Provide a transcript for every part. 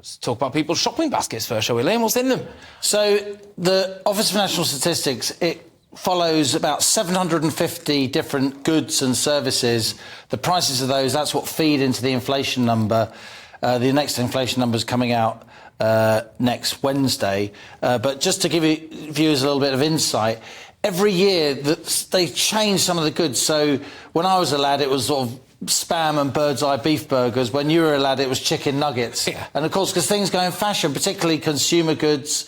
Let's talk about people's shopping baskets first, shall we, Liam? What's in them? So the Office for National Statistics, it follows about 750 different goods and services. The prices of those, that's what feed into the inflation number. The next inflation number is coming out next Wednesday. But just to give you viewers a little bit of insight, every year they change some of the goods. So when I was a lad, it was sort of spam and bird's eye beef burgers. When you were a lad, it was chicken nuggets. Yeah. And of course, because things go in fashion, particularly consumer goods,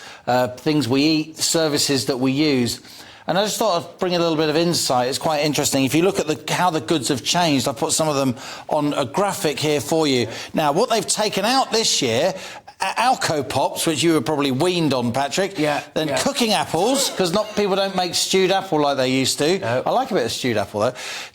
things we eat, services that we use. And I just thought I'd bring a little bit of insight. It's quite interesting. If you look at how the goods have changed, I've put some of them on a graphic here for you. Now, what they've taken out this year, Alco Pops, which you were probably weaned on, Patrick. Yeah. Then cooking apples, because people don't make stewed apple like they used to. No. I like a bit of stewed apple, though.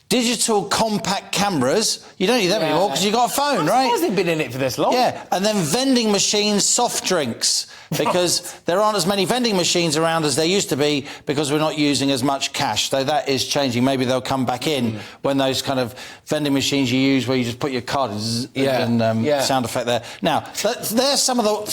Digital compact cameras. You don't need them anymore because you've got a phone, right? Hasn't been in it for this long. Yeah, and then vending machines, soft drinks, because there aren't as many vending machines around as there used to be because we're not using as much cash. So that is changing. Maybe they'll come back in when those kind of vending machines you use where you just put your card and sound effect there. Now, there's some of the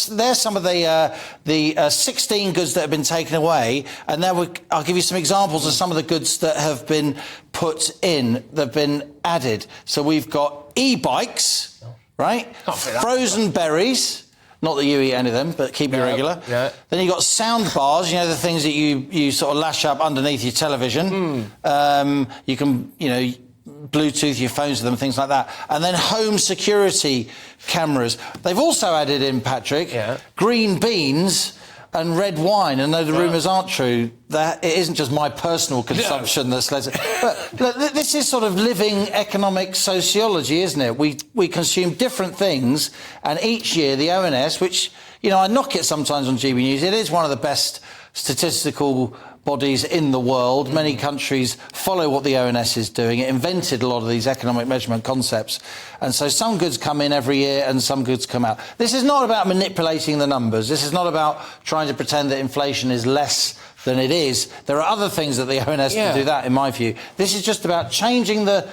16 goods that have been taken away, and now I'll give you some examples of some of the goods that have been put in, that have been added. So we've got e-bikes, right? Frozen berries. Not that you eat any of them, but keep it regular. Yeah. Then you've got sound bars, you know, the things that you sort of lash up underneath your television. You can, Bluetooth your phones to them, things like that. And then home security cameras. They've also added in, Patrick, green beans and red wine. And though the rumours aren't true, that it isn't just my personal consumption that's led to... But look, this is sort of living economic sociology, isn't it? We consume different things, and each year the ONS, which, I knock it sometimes on GBNews, it is one of the best statistical bodies in the world. Many countries follow what the ONS is doing. It invented a lot of these economic measurement concepts. And so some goods come in every year and some goods come out. This is not about manipulating the numbers. This is not about trying to pretend that inflation is less than it is. There are other things that the ONS can do that, in my view. This is just about changing the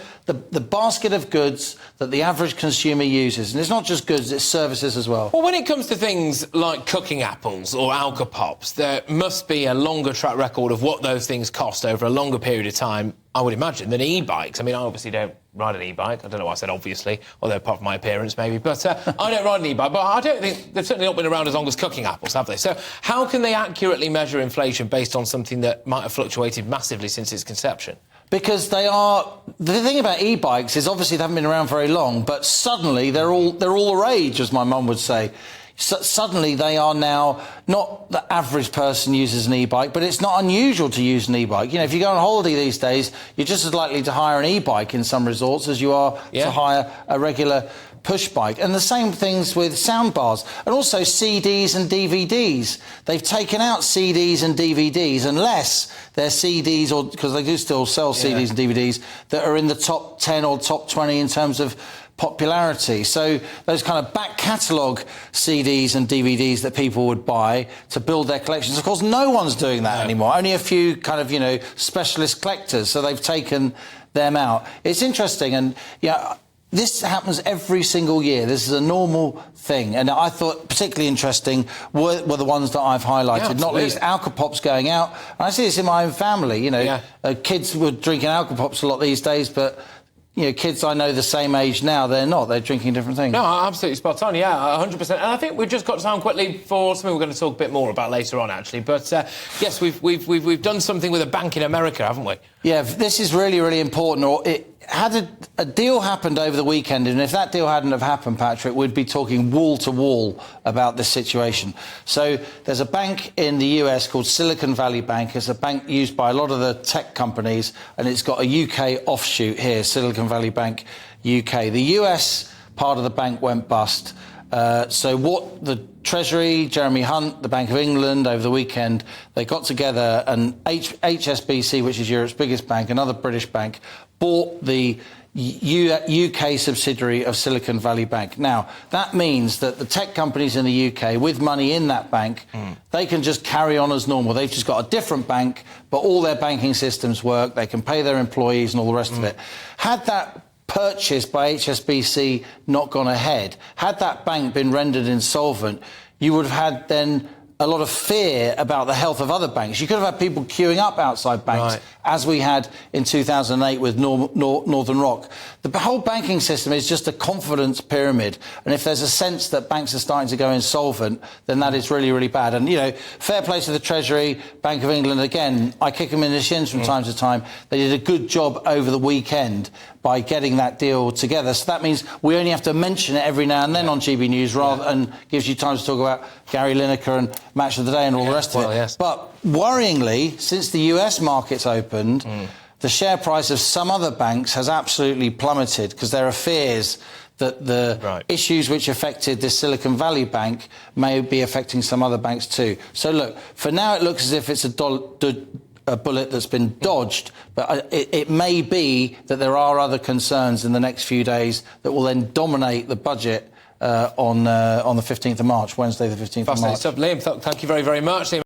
basket of goods that the average consumer uses. And it's not just goods, it's services as well. Well, when it comes to things like cooking apples or Alka Pops, there must be a longer track record of what those things cost over a longer period of time, I would imagine, than e-bikes. I mean, I obviously don't ride an e-bike. I don't know why I said obviously, although apart from my appearance maybe. But I don't ride an e-bike. But I don't think they've certainly not been around as long as cooking apples, have they? So how can they accurately measure inflation based on something that might have fluctuated massively since its conception? Because they are... The thing about e-bikes is obviously they haven't been around very long, but suddenly they're all the rage, as my mum would say. Suddenly they are now... Not the average person uses an e-bike, but it's not unusual to use an e-bike. If you go on holiday these days, you're just as likely to hire an e-bike in some resorts as you are to hire a regular push bike. And the same things with sound bars. And also CDs and DVDs. They've taken out CDs and DVDs unless they're CDs, or because they do still sell CDs and DVDs, that are in the top 10 or top 20 in terms of popularity. So those kind of back catalogue CDs and DVDs that people would buy to build their collections. Of course, no one's doing that anymore. Only a few kind of, specialist collectors. So they've taken them out. It's interesting. And, this happens every single year. This is a normal thing. And I thought particularly interesting were the ones that I've highlighted, not least Alka Pops going out. And I see this in my own family. Kids were drinking Alka Pops a lot these days, but... kids I know the same age now, they're not. They're drinking different things. No, absolutely spot on, 100%. And I think we've just got time quickly for something we're going to talk a bit more about later on, actually. But, yes, we've done something with a bank in America, haven't we? Yeah, this is really, really important. It had a deal happened over the weekend, and if that deal hadn't have happened, Patrick, we'd be talking wall to wall about this situation. So there's a bank in the US called Silicon Valley Bank. It's a bank used by a lot of the tech companies, and it's got a UK offshoot here, Silicon Valley Bank UK. The US part of the bank went bust. So what the Treasury, Jeremy Hunt, the Bank of England, over the weekend, they got together, and HSBC, which is Europe's biggest bank, another British bank, bought the UK subsidiary of Silicon Valley Bank. Now, that means that the tech companies in the UK, with money in that bank, they can just carry on as normal. They've just got a different bank, but all their banking systems work. They can pay their employees and all the rest of it. Had that purchase by HSBC not gone ahead, had that bank been rendered insolvent, you would have had then a lot of fear about the health of other banks. You could have had people queuing up outside banks, as we had in 2008 with Northern Rock. The whole banking system is just a confidence pyramid, and if there's a sense that banks are starting to go insolvent, then that is really, really bad. And, you know, fair play to the Treasury, Bank of England, again, I kick them in the shins from time to time. They did a good job over the weekend by getting that deal together. So that means we only have to mention it every now and then on GB News, rather and gives you time to talk about Gary Lineker and Match of the Day and all the rest of it. Yes. But worryingly, since the US markets opened, the share price of some other banks has absolutely plummeted because there are fears that the issues which affected this Silicon Valley bank may be affecting some other banks too. So look, for now it looks as if it's a bullet that's been dodged, but it may be that there are other concerns in the next few days that will then dominate the budget on the 15th of March, Wednesday the 15th of March. Fascinating stuff. Liam, thank you very, very much. Liam